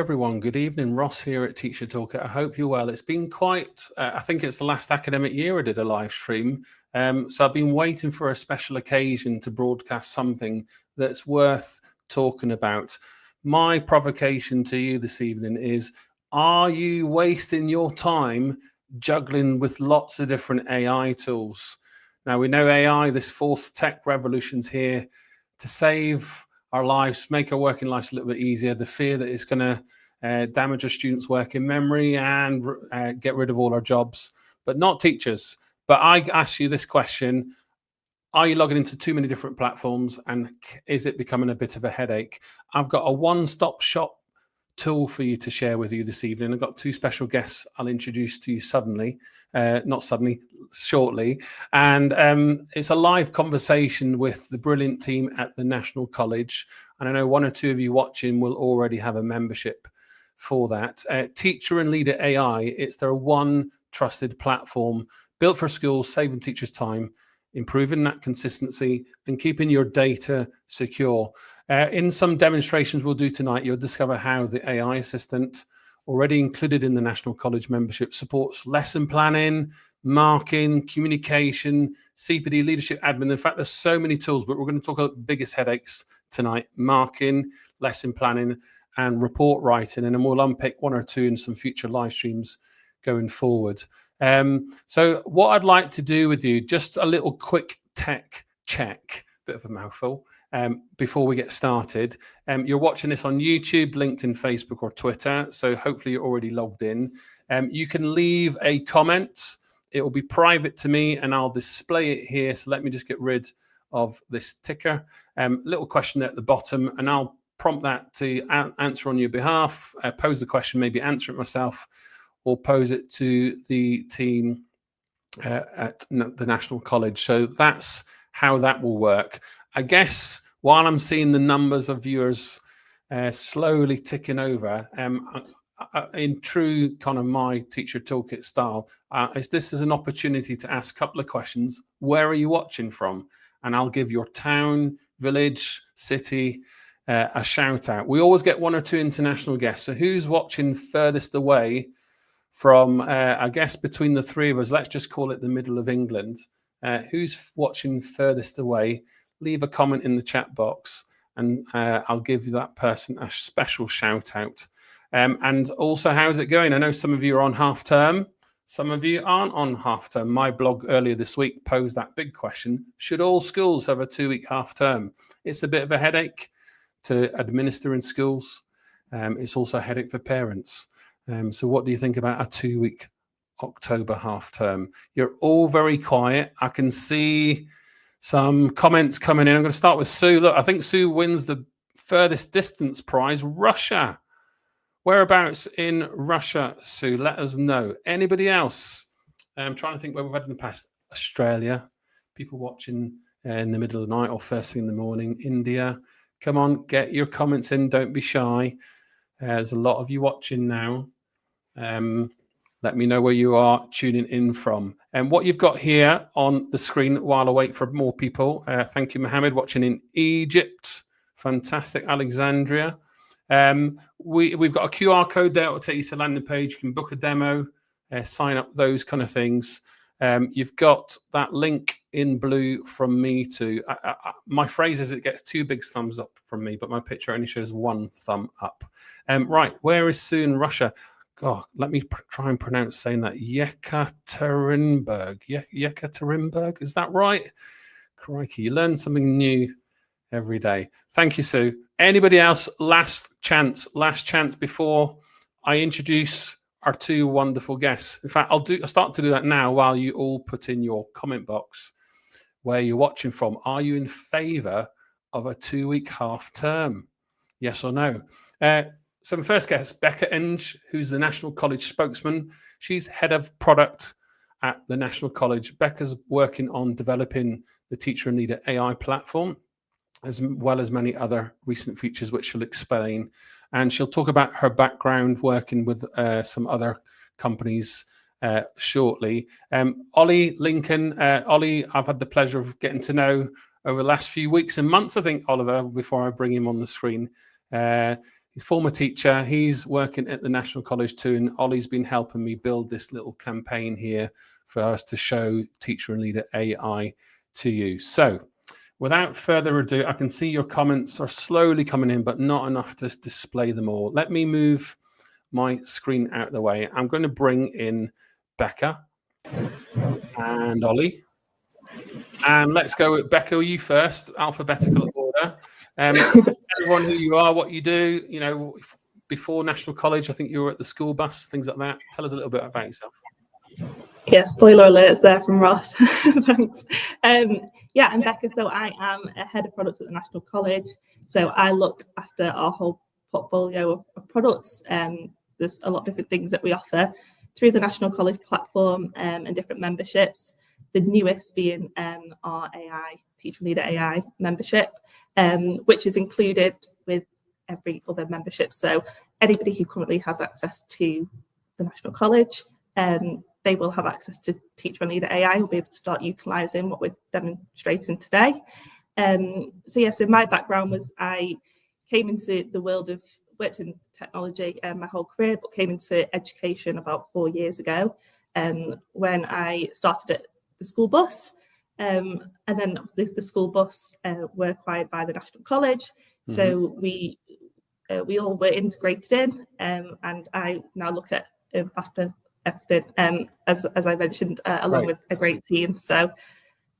everyone. Good evening. Ross here at Teacher Toolkit. I hope you're well. It's been quite, I think it's the last academic year I did a live stream. So I've been waiting for a special occasion to broadcast something that's worth talking about. My provocation to you this evening is, are you wasting your time juggling with lots of different AI tools? Now, we know AI, this fourth tech revolution's here to save our lives, make our working lives a little bit easier. The fear that it's going to damage our students' working memory and get rid of all our jobs, but not teachers. But I ask you this question: are you logging into too many different platforms, and is it becoming a bit of a headache? I've got a one-stop shop tool for you to share with you this evening. I've got two special guests I'll introduce to you shortly. And it's a live conversation with the brilliant team at the National College. And I know one or two of you watching will already have a membership for that. Teacher and Leader AI, it's their one trusted platform built for schools, saving teachers time, improving that consistency and keeping your data secure. In some demonstrations we'll do tonight, you'll discover how the AI assistant, already included in the National College membership, supports lesson planning, marking, communication, CPD, leadership, admin. In fact, there's so many tools, but we're going to talk about the biggest headaches tonight: marking, lesson planning, and report writing. And then we'll unpick one or two in some future live streams going forward. So what I'd like to do with you, just a little quick tech check, bit of a mouthful, before we get started. You're watching this on YouTube, LinkedIn, Facebook, or Twitter, so hopefully you're already logged in. You can leave a comment. It will be private to me and I'll display it here. So let me just get rid of this ticker. Little question there at the bottom, and I'll prompt that to answer on your behalf, pose the question, maybe answer it myself, or pose it to the team at the National College. So that's how that will work. I guess while I'm seeing the numbers of viewers slowly ticking over, in true kind of my Teacher Toolkit style, this is an opportunity to ask a couple of questions. Where are you watching from? And I'll give your town, village, city a shout out. We always get one or two international guests. So who's watching furthest away from, I guess, between the three of us? Let's just call it the middle of England. Who's watching furthest away? Leave a comment in the chat box and I'll give that person a special shout out. And also, how's it going? I know some of you are on half term. Some of you aren't on half term. My blog earlier this week posed that big question: should all schools have a 2-week half term? It's a bit of a headache to administer in schools. It's also a headache for parents. So what do you think about a 2-week October half term? You're all very quiet. I can see some comments coming in. I'm going to start with Sue. Look, I think Sue wins the furthest distance prize. Russia. Whereabouts in Russia, Sue? Let us know. Anybody else? I'm trying to think where we've had in the past. Australia. People watching in the middle of the night or first thing in the morning. India. Come on, get your comments in. Don't be shy. There's a lot of you watching now. Let me know where you are tuning in from. And what you've got here on the screen while I wait for more people. Thank you, Mohammed, watching in Egypt. Fantastic. Alexandria. We've got a QR code there. It'll take you to the landing page. You can book a demo, sign up, those kind of things. You've got that link in blue from me too. My phrase is it gets 2 big thumbs up from me, but my picture only shows 1 thumb up. Right, where is Sue in Russia? God, let me try and pronounce saying that. Yekaterinburg. Yekaterinburg, is that right? Crikey, you learn something new every day. Thank you, Sue. Anybody else? Last chance before I introduce our 2 wonderful guests. In fact, I'll start to do that now while you all put in your comment box where you're watching from. Are you in favor of a 2-week half term? Yes or no? So my first guest, Becca Enge, who's the National College spokesman. She's head of product at the National College. Becca's working on developing the Teacher and Leader AI platform, as well as many other recent features, which she'll explain. And she'll talk about her background working with some other companies shortly. Ollie Lincoln. Ollie, I've had the pleasure of getting to know over the last few weeks and months, I think, Oliver, before I bring him on the screen. He's a former teacher. He's working at the National College too, and Ollie's been helping me build this little campaign here for us to show Teacher and Leader AI to you. So without further ado, I can see your comments are slowly coming in, but not enough to display them all. Let me move my screen out of the way. I'm going to bring in Becca and Ollie. And let's go with Becca, you first, alphabetical order. Everyone who you are, what you do, you know, before National College, I think you were at the school bus, things like that. Tell us a little bit about yourself. Yeah, spoiler alerts there from Ross. Thanks. Yeah, I'm Becca. So I am a head of product at the National College. So I look after our whole portfolio of products. There's a lot of different things that we offer through the National College platform and different memberships. The newest being our AI, Teacher Leader AI membership, which is included with every other membership. So anybody who currently has access to the National College, they will have access to Teacher and Leader AI, who'll be able to start utilising what we're demonstrating today. So my background was I came into the world of, worked in technology my whole career, but came into education about 4 years ago when I started at the school bus. And then obviously the school bus were acquired by the National College. Mm-hmm. So we all were integrated in, and I now look at after everything, as I mentioned, along with a great team. So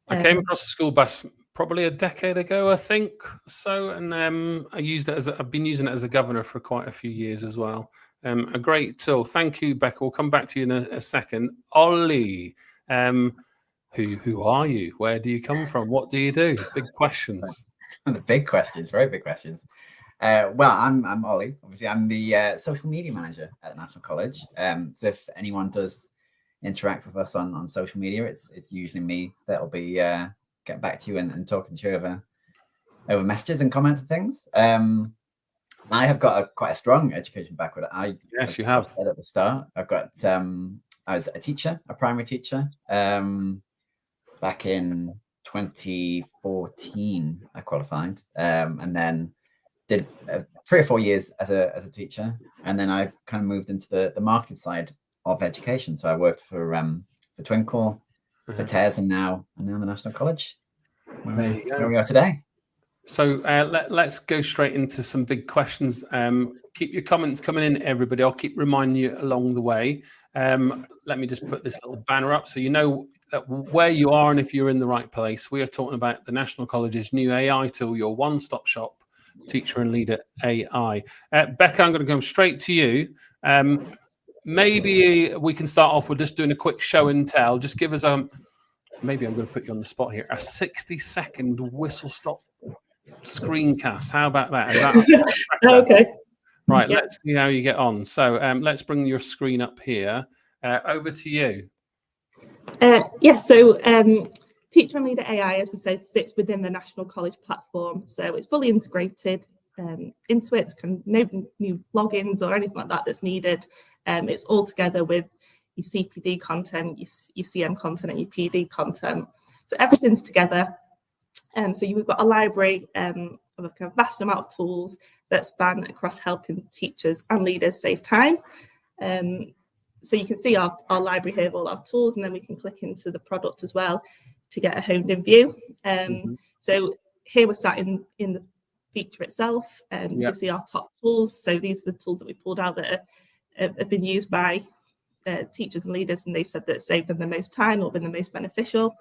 I came across the school bus probably a decade ago, I think. So, and I used it I've been using it as a governor for quite a few years as well. A great tool. Thank you, Becca. We'll come back to you in a second. Ollie, who are you? Where do you come from? What do you do? Big questions. The big questions, very big questions. Well, I'm Ollie. Obviously, I'm the social media manager at the National College. So if anyone does interact with us on social media, it's usually me that'll be getting back to you and talking to you over messages and comments and things. I have got quite a strong education background. Yes, you have. Said at the start, I've got I was a teacher, a primary teacher. Back in 2014, I qualified, and then did 3 or 4 years as a teacher, and then I kind of moved into the marketing side of education. So I worked for Twinkle, for TES, and now the National College, where we are today. So let's go straight into some big questions. Keep your comments coming in, everybody. I'll keep reminding you along the way. Let me just put this little banner up so you know where you are and if you're in the right place. We are talking about the National College's new AI tool, your one-stop shop, Teacher and Leader AI. Becca, I'm going to go straight to you. Maybe we can start off with just doing a quick show and tell. Just give us maybe I'm going to put you on the spot here, a 60-second whistle-stop screencast. How about that? Is that okay? Right. Yeah. Let's see how you get on. So let's bring your screen up here. Over to you. So Teacher and Leader AI, as we said, sits within the National College platform. So it's fully integrated into it. Kind of no new logins or anything like that that's needed. It's all together with your CPD content, your CM content, and your PD content. So everything's together. So you've got a library of a kind of vast amount of tools that span across helping teachers and leaders save time. So you can see our library here of all our tools, and then we can click into the product as well to get a honed-in view. So here we're sat in the feature itself, and you can see our top tools. So these are the tools that we pulled out that have been used by teachers and leaders, and they've said that it's saved them the most time or been the most beneficial.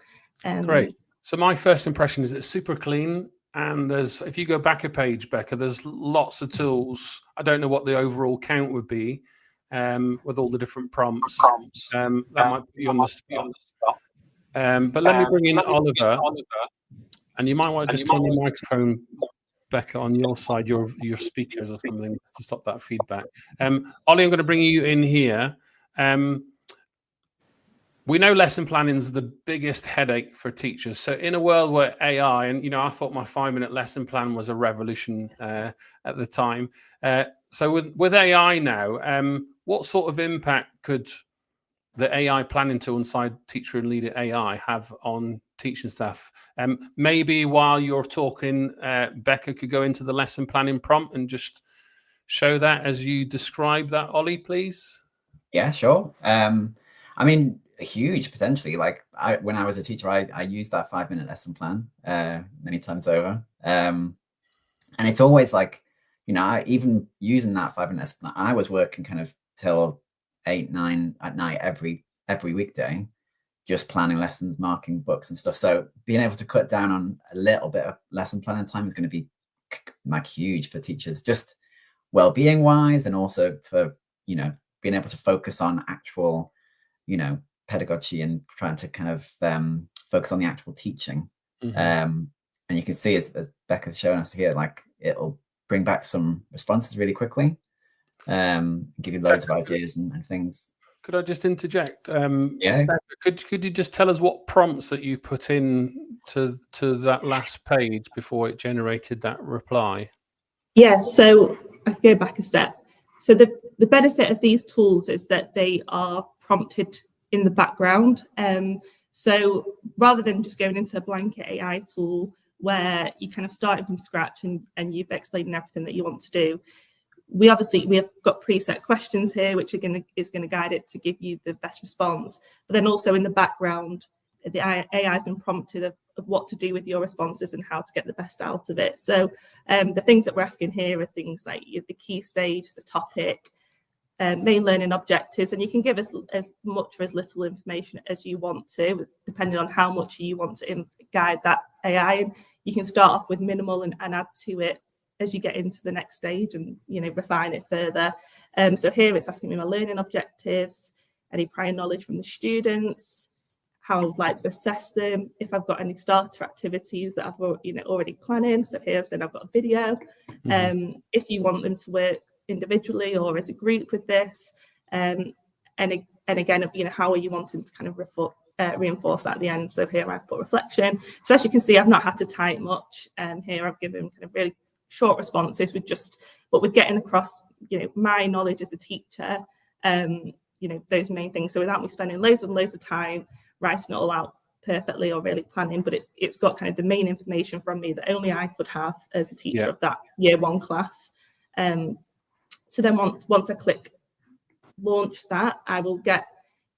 Great. So my first impression is it's super clean, and if you go back a page, Becca, there's lots of tools. I don't know what the overall count would be with all the different prompts. That might be on the spot. But let me bring in Oliver, and you might want to just turn your microphone, Becca, on your side, your speakers or something, to stop that feedback. Ollie, I'm going to bring you in here. We know lesson planning is the biggest headache for teachers. So in a world where AI, and I thought my 5-minute lesson plan was a revolution at the time. So with AI now, what sort of impact could the AI planning tool inside Teacher and Leader AI have on teaching staff? Maybe while you're talking, Becca could go into the lesson planning prompt and just show that as you describe that, Ollie, please? Yeah, sure. I mean, huge potentially. Like when I was a teacher, I used that 5-minute lesson plan many times over. And it's always like, you know, even using that 5-minute lesson plan, I was working kind of till 8, 9 at night every weekday, just planning lessons, marking books and stuff. So being able to cut down on a little bit of lesson planning time is going to be like huge for teachers, just well-being wise, and also for, you know, being able to focus on actual, you know, pedagogy and trying to kind of focus on the actual teaching. And you can see, as Becca's showing us here, like it'll bring back some responses really quickly, give you loads of ideas and things. Could I just interject? Yeah. Could you just tell us what prompts that you put in to that last page before it generated that reply? Yeah, so I can go back a step. So the benefit of these tools is that they are prompted in the background. So rather than just going into a blanket AI tool where you kind of starting from scratch and you've explained everything that you want to do, we have got preset questions here, which is going to guide it to give you the best response. But then also in the background, the AI has been prompted of what to do with your responses and how to get the best out of it. So the things that we're asking here are things like the key stage, the topic, main learning objectives, and you can give us as much or as little information as you want to, depending on how much you want to guide that AI. And you can start off with minimal and add to it as you get into the next stage and, you know, refine it further. So here it's asking me my learning objectives, any prior knowledge from the students, how I would like to assess them, if I've got any starter activities that I've already planning. So here I've said I've got a video. If you want them to work individually or as a group with this, and again, you know, how are you wanting to kind of reinforce that at the end? So here I've put reflection. So as you can see, I've not had to type much. Here I've given kind of really short responses but with getting across, you know, my knowledge as a teacher, you know, those main things. So without me spending loads of time writing it all out perfectly or really planning, but it's got kind of the main information from me that only I could have as a teacher of that year 1 class. So then once I click launch that, I will get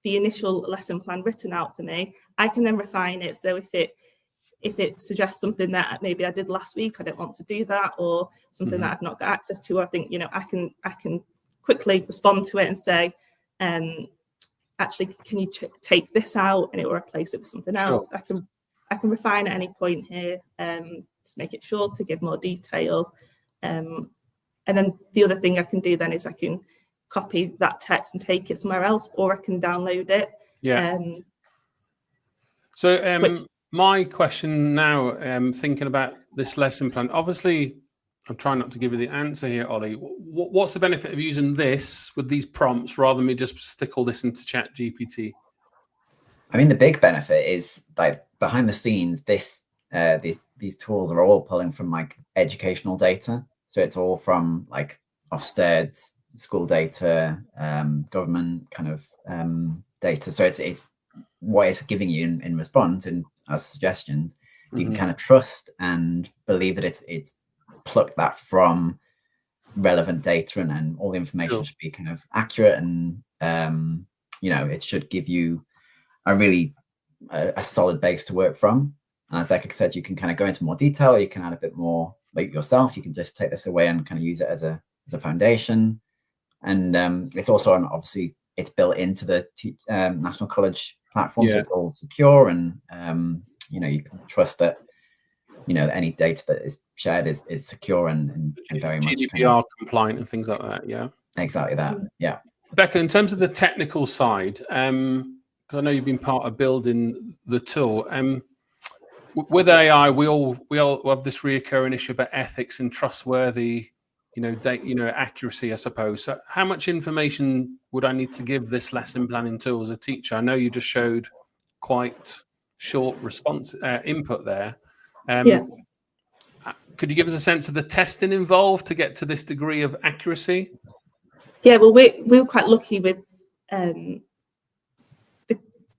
the initial lesson plan written out for me. I can then refine it. So if it suggests something that maybe I did last week, I don't want to do that, or something that I've not got access to, I think, you know, I can quickly respond to it and say, actually, can you take this out, and it will replace it with something else. I can refine at any point here to make it shorter, give more detail. And then the other thing I can do then is I can copy that text and take it somewhere else, or I can download it. My question now, thinking about this lesson plan, obviously, I'm trying not to give you the answer here, Ollie. What's the benefit of using this with these prompts rather than me just stick all this into Chat GPT? I mean, the big benefit is like behind the scenes, these tools are all pulling from like educational data. So it's all from like Ofsted, school data, government kind of data. So it's what it's giving you in response and as suggestions. You can kind of trust and believe that it's plucked that from relevant data, and all the information should be kind of accurate, and you know, it should give you a really a solid base to work from. And as Becca said, you can kind of go into more detail, or you can add a bit more like yourself. You can just take this away and kind of use it as a foundation. And it's also obviously it's built into the National College platform, so it's all secure, and you know, you can trust that, you know, any data that is shared is secure and very much GDPR compliant and things like that. Yeah, exactly that. Yeah, Becca, in terms of the technical side, because I know you've been part of building the tool. With AI, we all have this reoccurring issue about ethics and trustworthy, you know, data, you know, accuracy, I suppose. So how much information would I need to give this lesson planning tool as a teacher? I know you just showed quite short response input there. Could you give us a sense of the testing involved to get to this degree of accuracy? Yeah, well, we were quite lucky with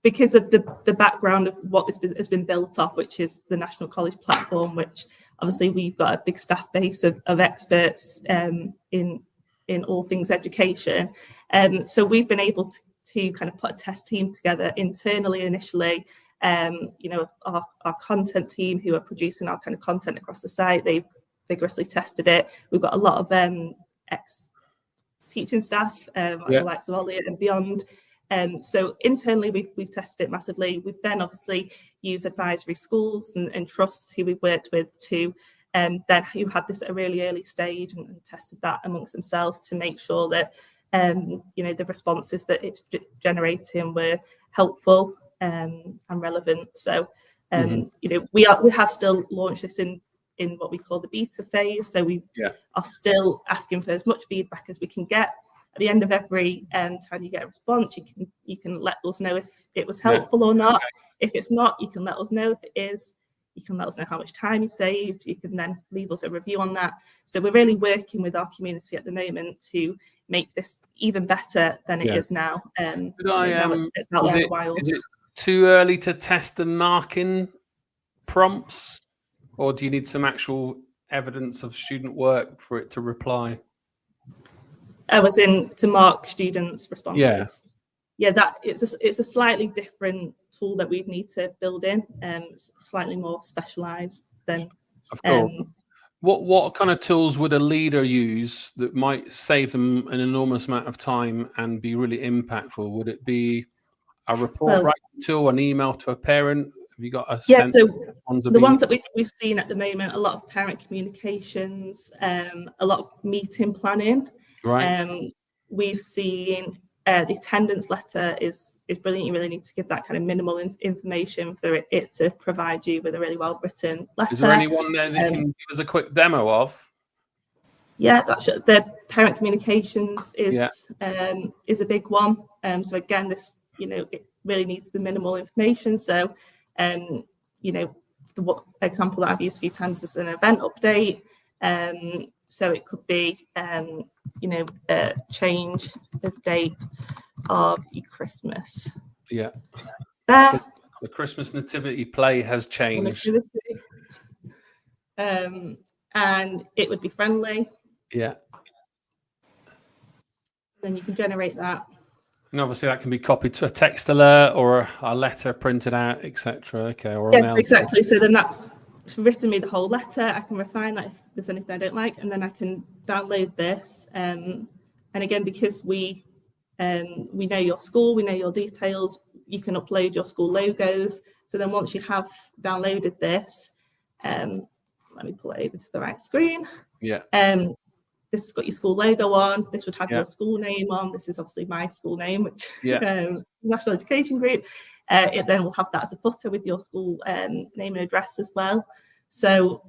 because of the background of what this has been built off, which is the National College platform, which obviously we've got a big staff base of experts in in all things education. So we've been able to kind of put a test team together internally initially. You know, our content team who are producing our kind of content across the site, they've vigorously tested it. We've got a lot of ex-teaching staff, like the likes of Ollie and beyond. So internally, we've tested it massively. We've then obviously used advisory schools and trusts who we've worked with to then who had this at a really early stage and tested that amongst themselves to make sure that you know, the responses that it's generating were helpful and relevant. So you know, we have still launched this in what we call the beta phase. So we are still asking for as much feedback as we can get. At the end of every time you get a response, you can let us know if it was helpful or not. If it's not, you can let us know. If it is, you can let us know how much time you saved. You can then leave us a review on that. So we're really working with our community at the moment to make this even better than it is now. Now it's out there in the wild. Is it too early to test the marking prompts, or do you need some actual evidence of student work for it to reply? I was in to mark students' responses. Yeah, that it's a slightly different tool that we need to build in, slightly more specialised than. Of course. What kind of tools would a leader use that might save them an enormous amount of time and be really impactful? Would it be a report writing tool, an email to a parent? Have you got a sense? So the ones that we've seen at the moment, a lot of parent communications, a lot of meeting planning. Right. We've seen the attendance letter is brilliant. You really need to give that kind of minimal information for it to provide you with a really well written letter. Is there anyone there that can give us a quick demo of? Yeah, the parent communications is a big one. So again, this, you know, it really needs the minimal information. So you know, the example that I've used a few times is an event update. So it could be, you know, change the date of your Christmas. Yeah. The Christmas nativity play has changed. And it would be friendly. Yeah. Then you can generate that. And obviously that can be copied to a text alert or a letter printed out, etc. Okay. Or yes, exactly. So then that's written me the whole letter. I can refine that if there's anything I don't like, and then I can download this. And again, because we know your school, we know your details, you can upload your school logos. So then once you have downloaded this, let me pull it over to the right screen. Yeah. This has got your school logo on. This would have your school name on. This is obviously my school name, which is National Education Group. It then will have that as a footer with your school name and address as well. So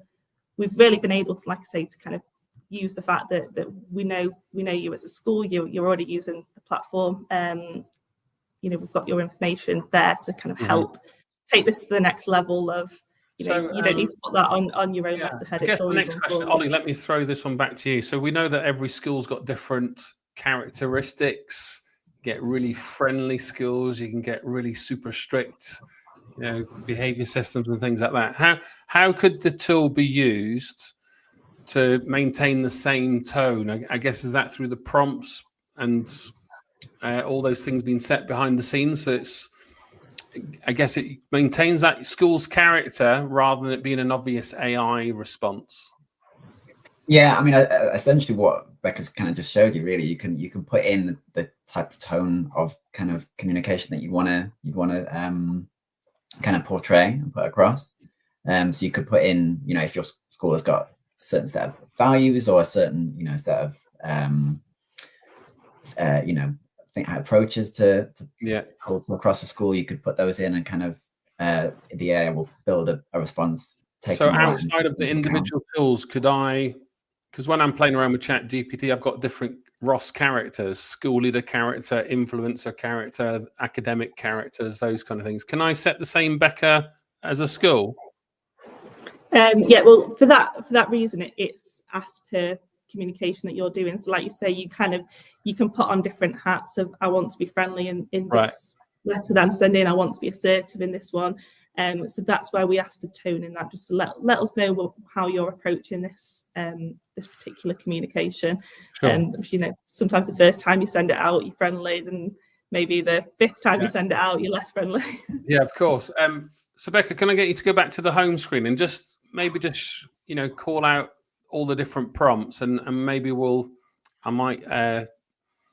we've really been able to, like I say, to kind of use the fact that we know you as a school. You're already using the platform. You know, we've got your information there to kind of help take this to the next level of. You know, you don't need to put that on your own letterhead. I guess the next question, Ollie, let me throw this one back to you. So we know that every school's got different characteristics. You get really friendly schools. You can get really super strict, you know, behavior systems and things like that. How could the tool be used to maintain the same tone? I guess is that through the prompts and all those things being set behind the scenes. So I guess it maintains that school's character rather than it being an obvious AI response. Yeah, I mean, essentially what Becca's kind of just showed you, really, you can put in the type of tone of kind of communication that you'd want to kind of portray and put across. So you could put in, you know, if your school has got a certain set of values or a certain, you know, set of you know, approaches to across the school, you could put those in and kind of the AI will build a response. So outside of the individual tools, could I, because when I'm playing around with ChatGPT, I've got different ROS characters, school leader character, influencer character, academic characters, those kind of things. Can I set the same, Becca, as a school? Yeah, well, for that reason, it's as per communication that you're doing. So like you say, you can put on different hats of I want to be friendly in this letter that I'm sending. I want to be assertive in this one. So that's where we ask for tone in that, just to let us know how you're approaching this this particular communication. Sure. Sometimes the first time you send it out, you're friendly, then maybe the fifth time you send it out, you're less friendly. Yeah, of course. So Becca, can I get you to go back to the home screen and just call out all the different prompts, and maybe I might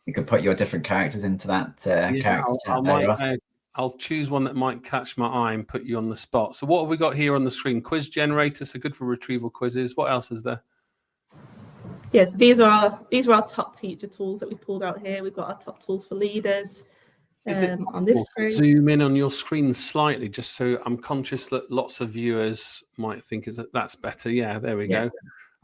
you could put your different characters into that character chat. I'll choose one that might catch my eye and put you on the spot. So what have we got here on the screen? Quiz generator, so good for retrieval quizzes. What else is there? Yes, these are our top teacher tools that we pulled out here. We've got our top tools for leaders on this screen. Zoom in on your screen slightly, just so I'm conscious that lots of viewers might think that's better. Yeah, there we go.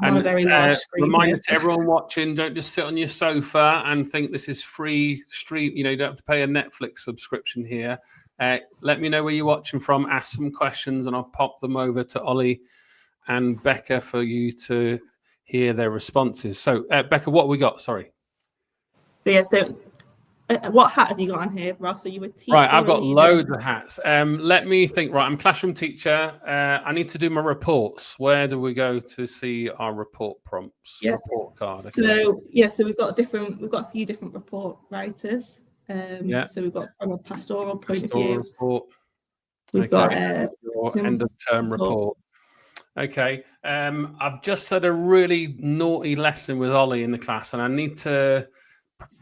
And reminder to everyone watching, don't just sit on your sofa and think this is free stream. You don't have to pay a Netflix subscription here. Let me know where you're watching from, ask some questions, and I'll pop them over to Ollie and Becca for you to hear their responses. So Becca, what have we got? Sorry. What hat have you got on here, Ross? Are you a teacher? Right, I've got loads of hats. Let me think. Right, I'm classroom teacher. I need to do my reports. Where do we go to see our report prompts? Yeah. Report card. Okay. So we've got a few different report writers. So we've got from a pastoral point of view. Report. We've got your end of term report. Okay. I've just had a really naughty lesson with Ollie in the class, and I need to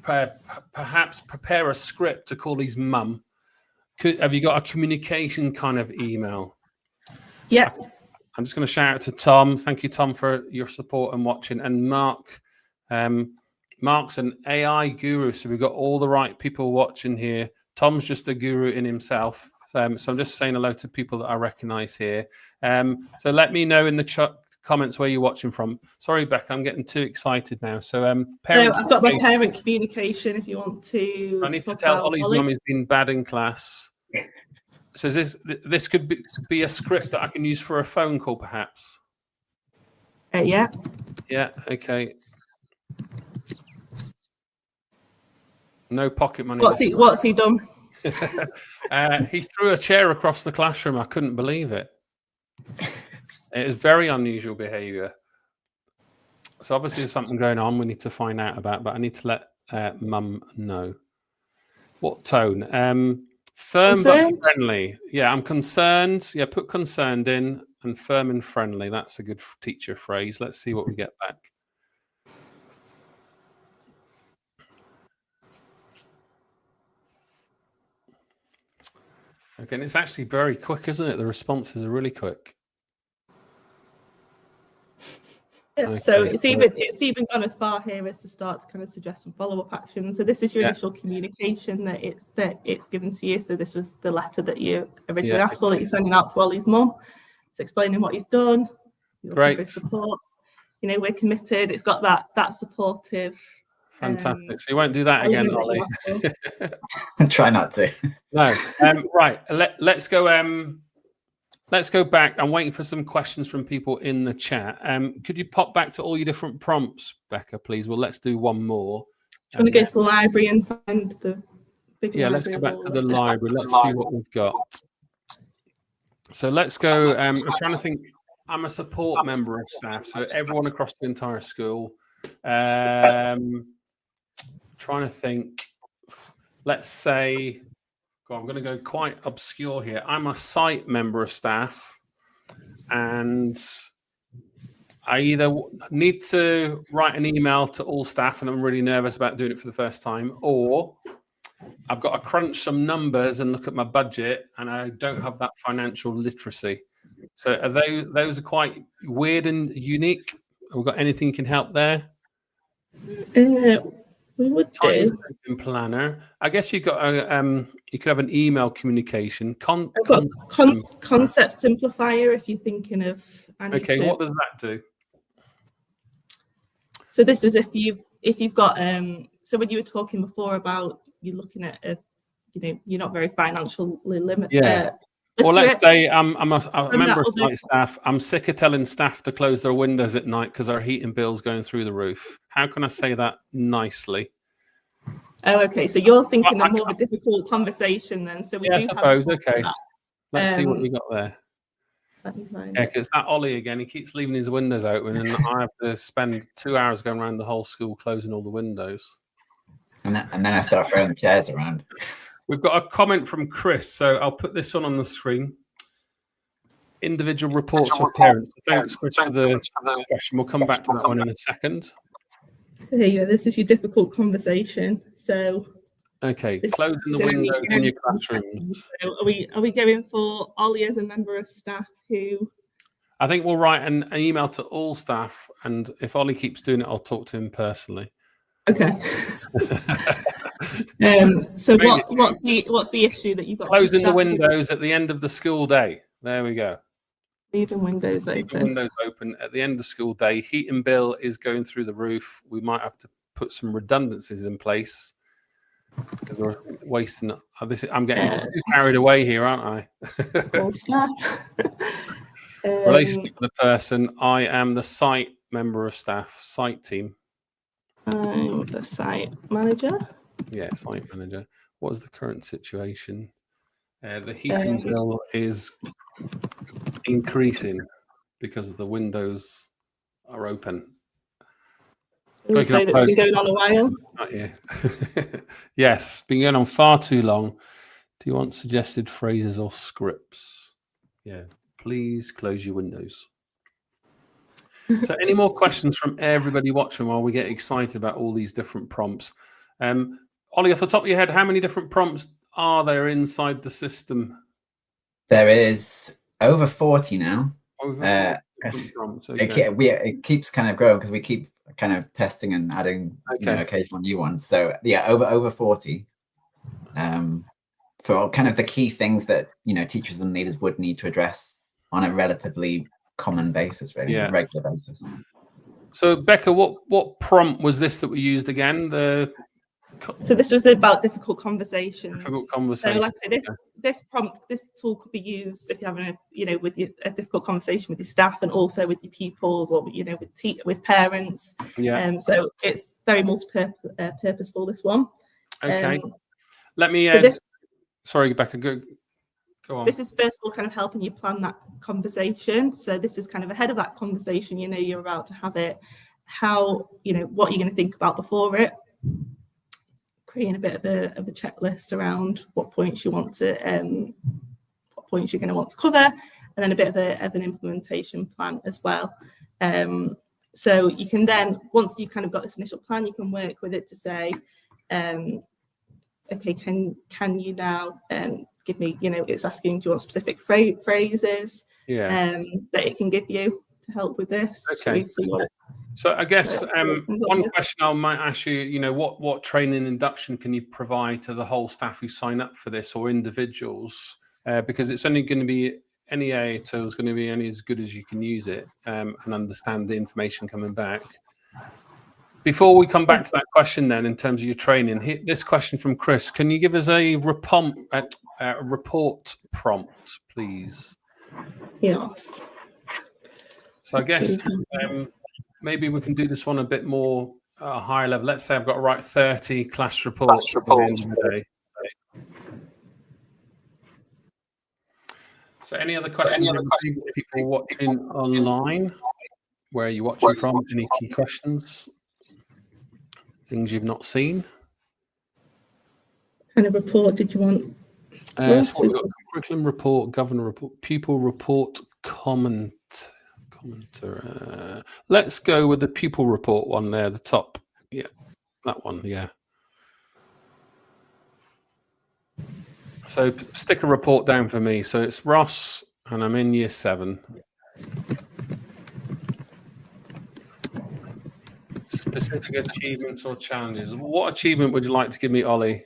perhaps prepare a script to call his mum. Have you got a communication kind of email? Yeah. I'm just going to shout out to Tom. Thank you, Tom, for your support and watching. And Mark. Mark's an AI guru, so we've got all the right people watching here. Tom's just a guru in himself. So I'm just saying hello to people that I recognize here. So let me know in the comments where you're watching from. Sorry, Becca, I'm getting too excited now. So I've got my parent communication if you want to. I need to tell Ollie's mum has been bad in class. So this could be a script that I can use for a phone call, perhaps. Yeah. Yeah. Okay. No pocket money. What's he done? He threw a chair across the classroom. I couldn't believe it. It is very unusual behaviour. So obviously there's something going on we need to find out about, but I need to let mum know. What tone? Firm but friendly. Yeah, I'm concerned. Yeah, put concerned in, and firm and friendly. That's a good teacher phrase. Let's see what we get back. Okay, and it's actually very quick, isn't it? The responses are really quick. Yeah, okay. So it's even gone as far here as to start to kind of suggest some follow-up actions. So this is your initial communication that it's given to you. So this was the letter that you originally asked for, that you're sending out to Ollie's mum. It's explaining what he's done. Great. For support. We're committed. It's got that supportive. Fantastic. So you won't do that again, Ollie. Try not to. No. Right. Let's go. Let's go back. I'm waiting for some questions from people in the chat. Could you pop back to all your different prompts, Becca, please? Well, let's do one more. Do you want to go to the library and find the big library? Yeah, let's go back to the library. Let's see what we've got. So let's go. I'm trying to think. I'm a support member of staff, so everyone across the entire school. Trying to think. Let's say. I'm going to go quite obscure here. I'm a site member of staff, and I either need to write an email to all staff, and I'm really nervous about doing it for the first time, or I've got to crunch some numbers and look at my budget, and I don't have that financial literacy. So are those are quite weird and unique. Have we got anything you can help there? We would do. Planner. I guess you got you could have an email communication. Concept simplifier if you're thinking of. Okay, what does that do? So this is if you've got so when you were talking before about you looking at you're not very financially limited. Yeah. Or let's say I'm a member of site staff. I'm sick of telling staff to close their windows at night because our heating bill's going through the roof. How can I say that nicely? Oh, okay. So you're thinking of more of a difficult conversation then. So we do I suppose. Okay. that. Let's see what we got there. Let me find Yeah, it. because that Ollie again, he keeps leaving his windows open, and I have to spend 2 hours going around the whole school closing all the windows. And then I start throwing the chairs around. We've got a comment from Chris, so I'll put this on the screen. Individual reports for parents. Thanks, Chris, for the question. We'll come back to that one in a second. So here you go. This is your difficult conversation. So okay, closing the windows in your classrooms. So are we going for Ollie as a member of staff who? I think we'll write an email to all staff, and if Ollie keeps doing it, I'll talk to him personally. Okay. So what's the issue that you've got? Closing the windows at the end of the school day. There we go. Leaving windows open. Leaving windows open at the end of school day. Heating bill is going through the roof. We might have to put some redundancies in place because we're wasting. I'm getting too carried away here, aren't I? Relationship with the person. I am the site member of staff, site team. I'm the site manager. Yeah, site manager. What is the current situation? The heating bill is increasing because the windows are open. Would say that's been going on a while. Not you. Yes, been going on far too long. Do you want suggested phrases or scripts? Yeah, please close your windows. So any more questions from everybody watching while we get excited about all these different prompts? Ollie, off the top of your head, how many different prompts are there inside the system? There is over 40 now. Over 40 prompts. Okay. It keeps kind of growing because we keep kind of testing and adding occasional new ones. So yeah, over 40 for kind of the key things that teachers and leaders would need to address on a relatively common basis, really, regular basis. So Becca, what prompt was this that we used again? So this was about difficult conversations. Difficult conversations. So like I said, this tool could be used if you're having a difficult conversation with your staff and also with your pupils or with parents. Yeah. So it's very multi-purposeful, this one. Okay. Let me. Sorry, Becca. Go on. This is first of all kind of helping you plan that conversation. So this is kind of ahead of that conversation. You're about to have it. How what are you going to think about before it? Creating a bit of a checklist around what points you want to, what points you're going to want to cover, and then a bit of an implementation plan as well. So you can then, once you've kind of got this initial plan, you can work with it to say, okay, can you now give me, it's asking, do you want specific phrases that it can give you to help with this? Okay. So I guess one question I might ask you, what training induction can you provide to the whole staff who sign up for this or individuals? Because it's only going to be, any AI tool is going to be only as good as you can use it and understand the information coming back. Before we come back to that question then, in terms of your training, this question from Chris, can you give us a report prompt, please? Yes. So I guess maybe we can do this one a bit more higher level. Let's say I've got to write 30 class reports at the end of the day. So any other questions from people watching online? Where are you watching from? Any key questions? Things you've not seen? Kind of report did you want? So we've got curriculum report, governor report, pupil report, commenter. Let's go with the pupil report one there, the top. Yeah, that one. Yeah. So stick a report down for me. So it's Ross, and I'm in year 7. Specific achievements or challenges. What achievement would you like to give me, Ollie?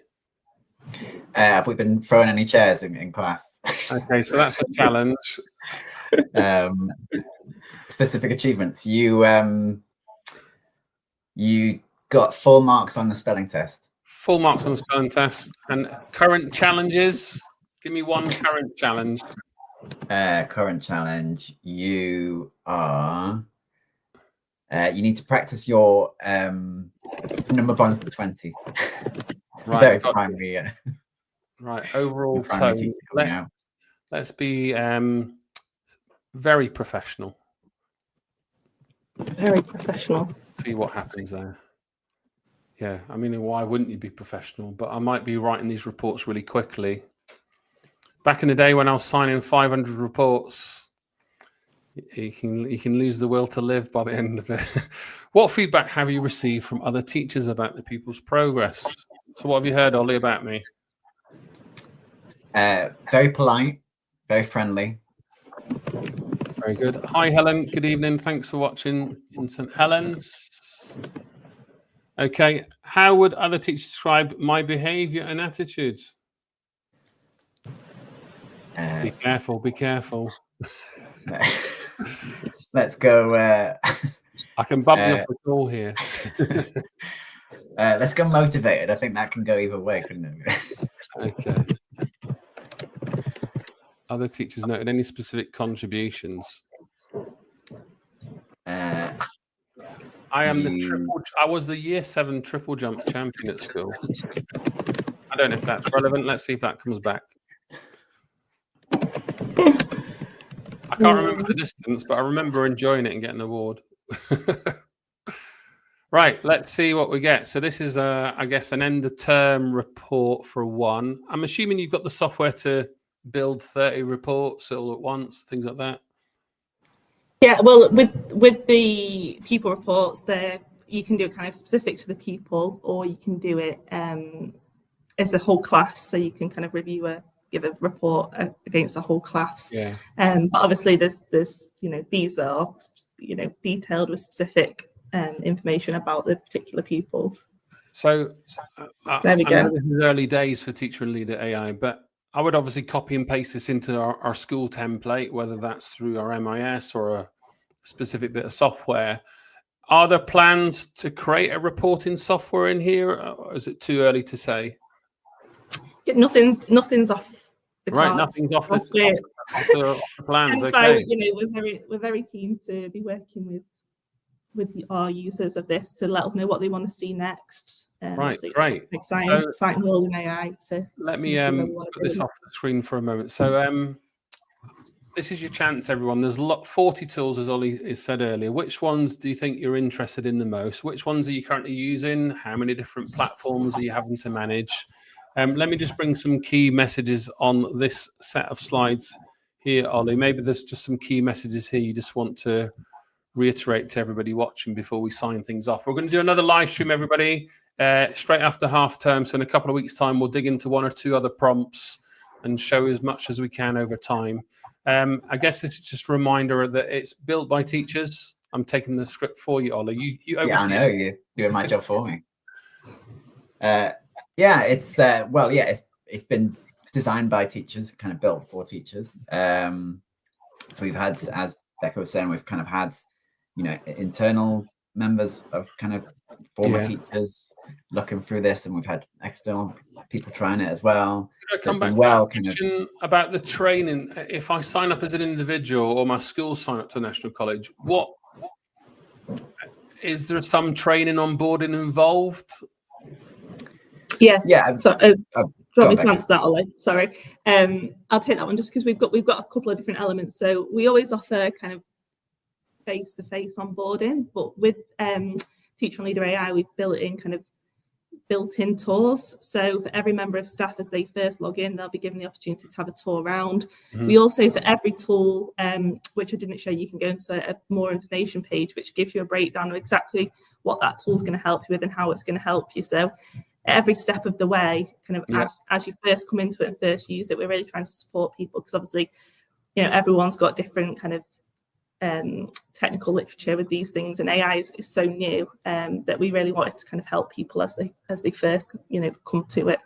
Have we been throwing any chairs in class? Okay, so that's a challenge. Specific achievements. You got full marks on the spelling test. Full marks on the spelling test. And current challenges. Give me one current challenge. Current challenge. You are. You need to practice your number bonds to 20. Right. Very primary. Right. Overall primary tone. teacher coming out. Let's be very professional. Very professional. See what happens there. Yeah, I mean, why wouldn't you be professional? But I might be writing these reports really quickly. Back in the day when I was signing 500 reports, you can lose the will to live by the end of it. What feedback have you received from other teachers about the pupils' progress? So what have you heard, Ollie, about me? Very polite, very friendly. Very good. Hi, Helen. Good evening. Thanks for watching in St. Helens. Okay. How would other teachers describe my behavior and attitudes? Be careful. Be careful. Let's go. I can bump you off the call here. Let's go motivated. I think that can go either way, couldn't it? Okay. Other teachers noted any specific contributions? I was the year 7 triple jump champion at school. I don't know if that's relevant. Let's see if that comes back. I can't remember the distance, but I remember enjoying it and getting an award. Right, let's see what we get. So this is, I guess, an end of term report for one. I'm assuming you've got the software to build 30 reports all at once, things like that. Yeah, well, with the pupil reports, there you can do it kind of specific to the pupil, or you can do it as a whole class. So you can kind of give a report against a whole class. Yeah. But obviously, there's these are detailed with specific information about the particular pupil. So there we go. I know this is early days for Teacher and Leader AI, but I would obviously copy and paste this into our school template, whether that's through our MIS or a specific bit of software. Are there plans to create a reporting software in here, or is it too early to say? Yeah, nothing's off the right, cards. nothing's off the plans. Okay. So, we're very keen to be working with our users of this to let us know what they want to see next. Right, great. It's an exciting world in AI. Let me put this off the screen for a moment. So this is your chance, everyone. There's 40 tools, as Ollie said earlier. Which ones do you think you're interested in the most? Which ones are you currently using? How many different platforms are you having to manage? Let me just bring some key messages on this set of slides here, Ollie. Maybe there's just some key messages here you just want to reiterate to everybody watching before we sign things off. We're going to do another live stream, everybody, straight after half term. So in a couple of weeks' time, we'll dig into 1 or 2 other prompts and show as much as we can over time. I guess it's just a reminder that it's built by teachers. I'm taking the script for you, Ollie. Yeah, I know you're doing my job for me. Yeah, it's been designed by teachers, kind of built for teachers. So we've had, as Becca was saying, we've kind of had, internal members of kind of former teachers looking through this, and we've had external people trying it as well. Come back to that question about the training. If I sign up as an individual or my school sign up to National College, what is there some training onboarding involved? Yes. Yeah. So, do you want me to answer that, Ollie? Sorry. I'll take that one just because we've got a couple of different elements. So we always offer kind of face-to-face onboarding, but with Teacher and Leader AI, we've built-in tours. So for every member of staff, as they first log in, they'll be given the opportunity to have a tour around. Mm-hmm. We also, for every tool, which I didn't show, you can go into a more information page, which gives you a breakdown of exactly what that tool is going to help you with and how it's going to help you. So every step of the way, kind of as you first come into it and first use it, we're really trying to support people because obviously, everyone's got different kind of technical literature with these things, and AI is so new that we really wanted to kind of help people as they first come to it.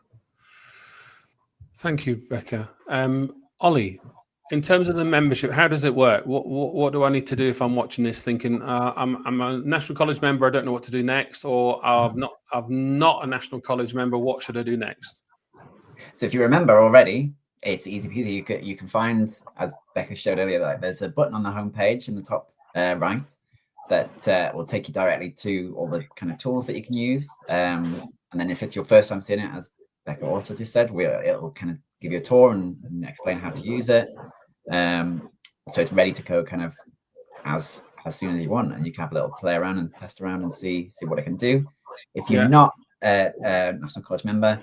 Thank you, Becca. Ollie, in terms of the membership, how does it work? What do I need to do if I'm watching this thinking I'm a National College member, I don't know what to do next, or I'm not a National College member, what should I do next? So if you remember already, it's easy peasy. You can find, as Becca showed earlier, like there's a button on the home page in the top right that will take you directly to all the kind of tools that you can use. And then if it's your first time seeing it, as Becca also just said, it'll kind of give you a tour and explain how to use it. So it's ready to go kind of as soon as you want, and you can have a little play around and test around and see what it can do. If you're not a National College member,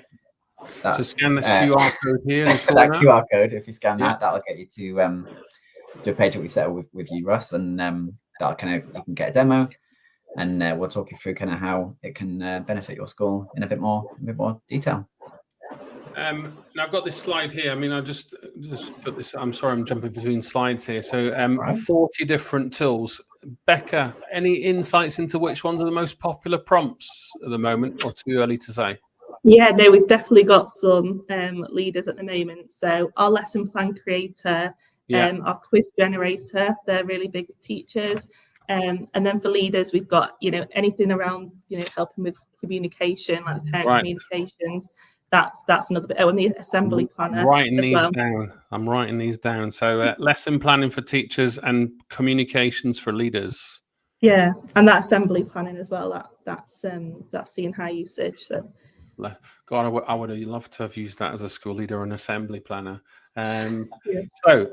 so scan this QR code here. That QR code, if you scan that, that'll get you to a page that we set up with you, Russ, and that'll kind of, you can get a demo, and we'll talk you through kind of how it can benefit your school in a bit more detail. Now I've got this slide here. I mean, I just put this. I'm sorry, I'm jumping between slides here. So 40 different tools. Becca, any insights into which ones are the most popular prompts at the moment, or too early to say? Yeah, no, we've definitely got some leaders at the moment. So our lesson plan creator, our quiz generator, they're really big teachers. And then for leaders, we've got, anything around, helping with communication, like parent communications. That's another bit. Oh, and the assembly planner. I'm writing these down. So lesson planning for teachers and communications for leaders. Yeah, and that assembly planning as well. That's seeing high usage. So, God, I would have loved to have used that as a school leader and assembly planner. So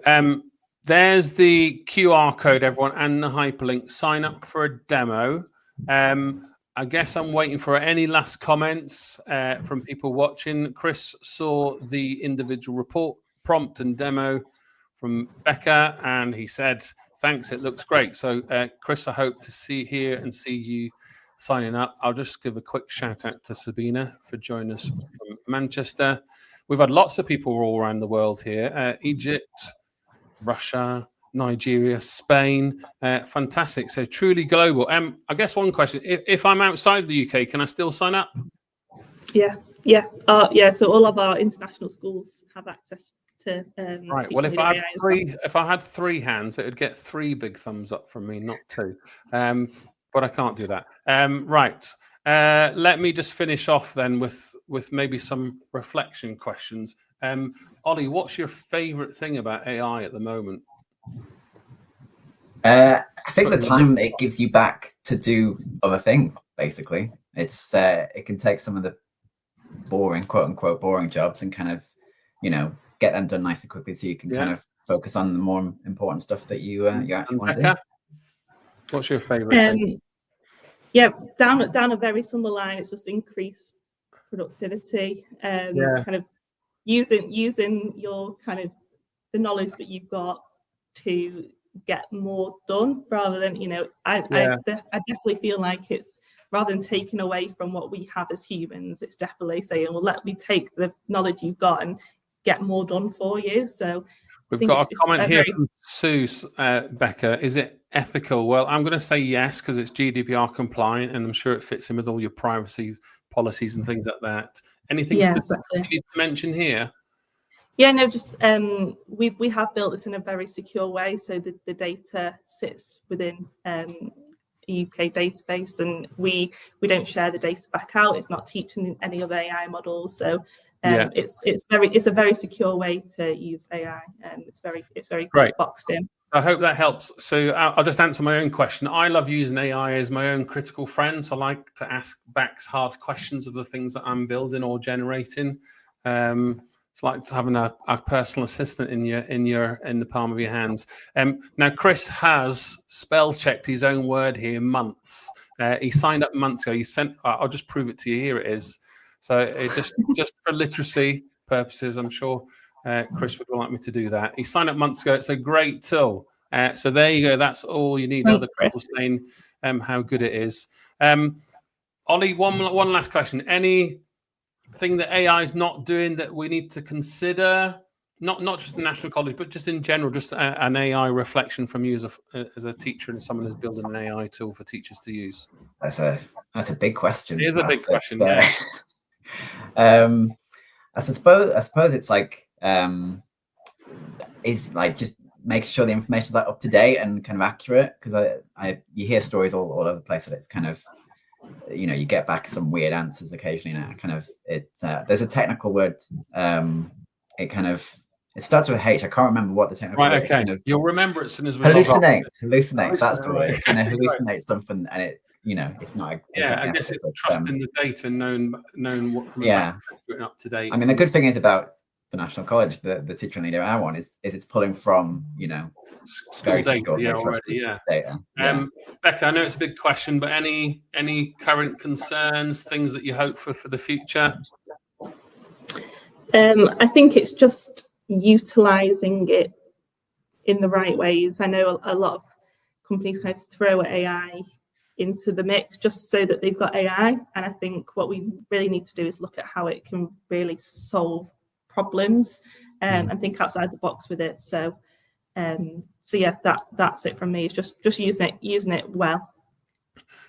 there's the QR code, everyone, and the hyperlink. Sign up for a demo. I guess I'm waiting for any last comments from people watching. Chris saw the individual report prompt and demo from Becca, and he said, thanks, it looks great. So Chris, I hope to see you signing up. I'll just give a quick shout out to Sabina for joining us from Manchester. We've had lots of people all around the world here. Egypt, Russia, Nigeria, Spain, fantastic. So truly global. I guess one question: if I'm outside the UK, can I still sign up? Yeah. So all of our international schools have access to. Right. Well, if I had three hands, it would get 3 big thumbs up from me, not 2. But I can't do that. Right. Let me just finish off then with maybe some reflection questions. Ollie, what's your favourite thing about AI at the moment? I think the time it gives you back to do other things. Basically, it's it can take some of the boring, quote unquote, boring jobs and kind of, get them done nice and quickly, so you can kind of focus on the more important stuff that you actually want to do. What's your favourite thing? Yeah, down a very similar line. It's just increased productivity. Kind of using your kind of the knowledge that you've got to get more done, rather than I definitely feel like it's, rather than taking away from what we have as humans, it's definitely saying, well, let me take the knowledge you've got and get more done for you. So we've got a comment here from Sue. Becca, is it ethical? Well, I'm going to say yes, because it's GDPR compliant, and I'm sure it fits in with all your privacy policies and things like that. Anything specific you need to mention here? Yeah, no, just we have built this in a very secure way, so the data sits within a UK database, and we don't share the data back out. It's not teaching any other AI models, so it's a very secure way to use AI, and it's very great, boxed in. I hope that helps. So I'll just answer my own question. I love using AI as my own critical friend. So I like to ask back hard questions of the things that I'm building or generating. It's like having a personal assistant in the palm of your hands. Now Chris has spell checked his own word here, months. He signed up months ago. I'll just prove it to you. Here it is. So it just for literacy purposes, I'm sure Chris would like me to do that. He signed up months ago. It's a great tool. So there you go. That's all you need. Other people saying how good it is. Ollie, one last question. Anything that AI is not doing that we need to consider? Not just the National College, but just in general, just an AI reflection from you as a teacher and someone who's building an AI tool for teachers to use. That's a big question. It is a big question. I suppose it's like is like just making sure the information is like up to date and kind of accurate, because you hear stories all over the place that it's kind of, you get back some weird answers occasionally, and kind of there's a technical word, it starts with H. I can't remember what the technical word is. You'll remember it as soon as we hallucinate. That's the word. It kind of hallucinates something, and it's not Yeah, exactly I guess it's but, trusting the data, knowing what up to date. I mean, the good thing is about the National College, the teacher and leader I want is it's pulling from School very data, secure, very trusted data. Becca, I know it's a big question, but any current concerns, things that you hope for the future? I think it's just utilising it in the right ways. I know a lot of companies kind of throw AI into the mix just so that they've got AI, and I think what we really need to do is look at how it can really solve problems and think outside the box with it. So yeah, that's it from me. It's just using it well.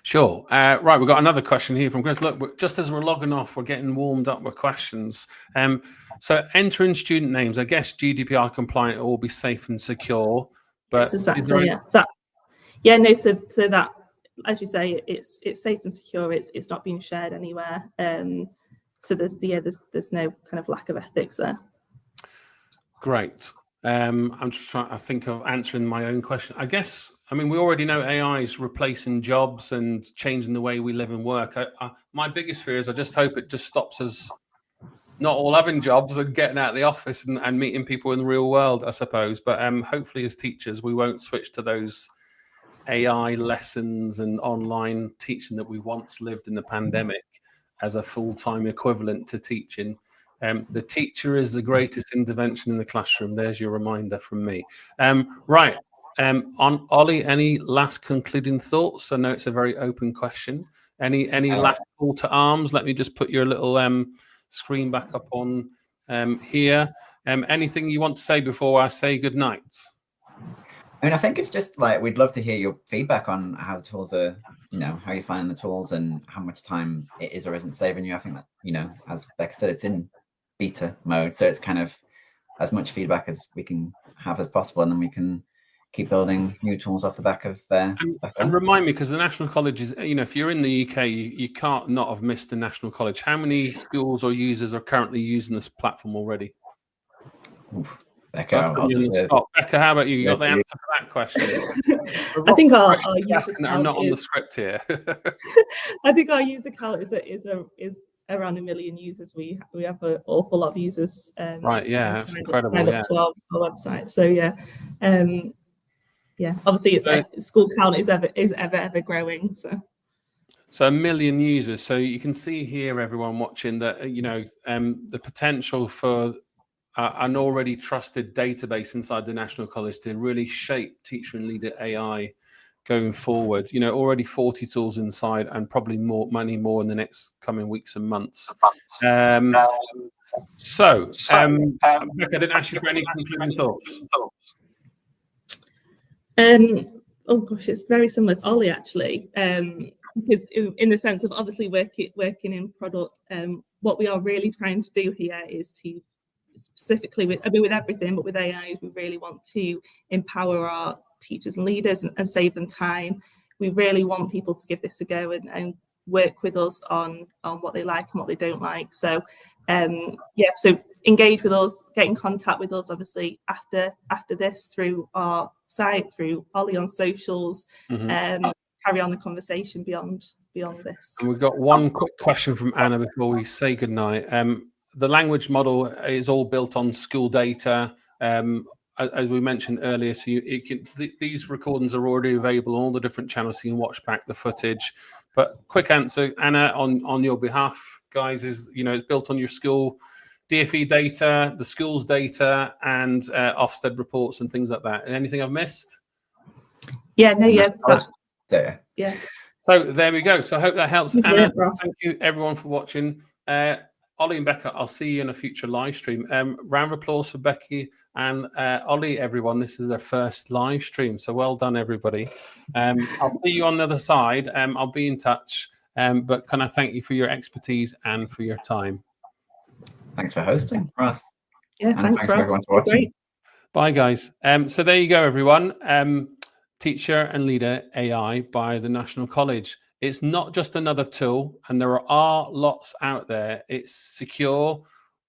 Sure. Right, we've got another question here from Chris. Look, just as we're logging off, we're getting warmed up with questions. So entering student names, I guess GDPR compliant, it will be safe and secure. But yes, exactly. So that, as you say, it's safe and secure. It's not being shared anywhere. So there's no kind of lack of ethics there. Great. I'm just trying to think of answering my own question. I mean, we already know AI is replacing jobs and changing the way we live and work. My biggest fear is I just hope it just stops us not all having jobs and getting out of the office and meeting people in the real world, I suppose. But hopefully as teachers, we won't switch to those AI lessons and online teaching that we once lived in the pandemic as a full-time equivalent to teaching. The teacher is the greatest intervention in the classroom. There's your reminder from me. Right. On Ollie, any last concluding thoughts? I know it's a very open question. Any last call to arms? Let me just put your little screen back up on here. Anything you want to say before I say good night? I mean, I think it's just like we'd love to hear your feedback on how the tools are, how you're finding the tools and how much time it is or isn't saving you. I think that, as Becca said, it's in beta mode, so it's kind of as much feedback as we can have as possible, and then we can keep building new tools off the back of and remind me, because the National College is, if you're in the UK, you can't not have missed the National College. How many schools or users are currently using this platform already? Oof. Becca, Becca, how about you? You got the answer for that question? I think our user count are not on the script here. I think our user count is around 1 million users. We have an awful lot of users. Right, yeah, that's incredible. To our website. So obviously school count is ever growing. So 1 million users. So you can see here, everyone watching, that the potential for an already trusted database inside the National College to really shape teacher and leader AI going forward. Already 40 tools inside, and probably many more in the next coming weeks and months. Becca, I didn't ask you for any concluding thoughts. Oh gosh, it's very similar to Ollie actually, because in the sense of obviously working in product, what we are really trying to do here is to specifically with everything, but with AI, we really want to empower our teachers and leaders and save them time. We really want people to give this a go and work with us on what they like and what they don't like. So so engage with us, get in contact with us obviously after this through our site, through Ollie on socials, carry on the conversation beyond this. And we've got one quick question from Anna before we say goodnight. The language model is all built on school data, as we mentioned earlier. So these recordings are already available on all the different channels, so you can watch back the footage. But quick answer, Anna, on your behalf, guys, is it's built on your school DFE data, the school's data, and Ofsted reports and things like that. Anything I've missed? Yeah, no, yeah. Yeah. So there we go. So I hope that helps. Yeah, Anna, thank you everyone for watching. Ollie and Becca, I'll see you in a future live stream. Round of applause for Becky and Ollie, everyone. This is their first live stream, so well done, everybody. I'll see you on the other side. I'll be in touch. But can I thank you for your expertise and for your time? Thanks for hosting, Ross. Yeah, and thanks Ross. for everyone for watching. Great. Bye, guys. So there you go, everyone. Teacher and Leader AI by the National College. It's not just another tool, and there are lots out there. It's secure.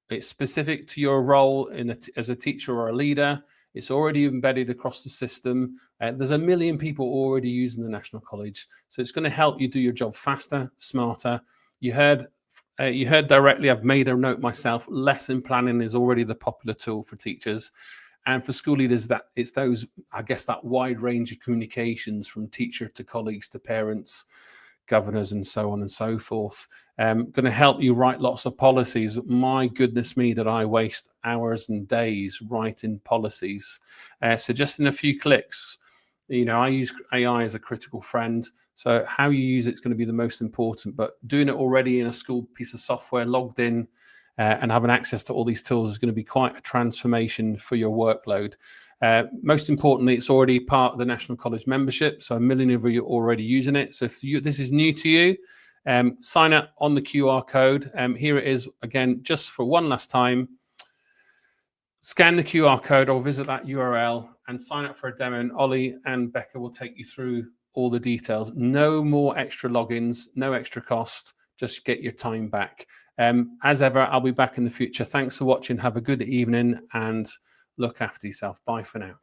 It's specific to your role as a teacher or a leader. It's already embedded across the system. There's a million people already using the National College. So it's going to help you do your job faster, smarter. You heard directly, I've made a note myself, lesson planning is already the popular tool for teachers. And for school leaders, that it's those, I guess, that wide range of communications from teacher to colleagues to parents, governors, and so on and so forth. Going to help you write lots of policies. My goodness me, that I waste hours and days writing policies. So just in a few clicks, you know, I use AI as a critical friend. So how you use it's going to be the most important, but doing it already in a school piece of software, logged in, and having access to all these tools is going to be quite a transformation for your workload. Most importantly, it's already part of the National College membership. So 1 million of you are already using it. So if this is new to you, sign up on the QR code. Here it is again, just for one last time. Scan the QR code or visit that URL and sign up for a demo. And Ollie and Becca will take you through all the details. No more extra logins, no extra cost. Just get your time back. As ever, I'll be back in the future. Thanks for watching. Have a good evening and look after yourself. Bye for now.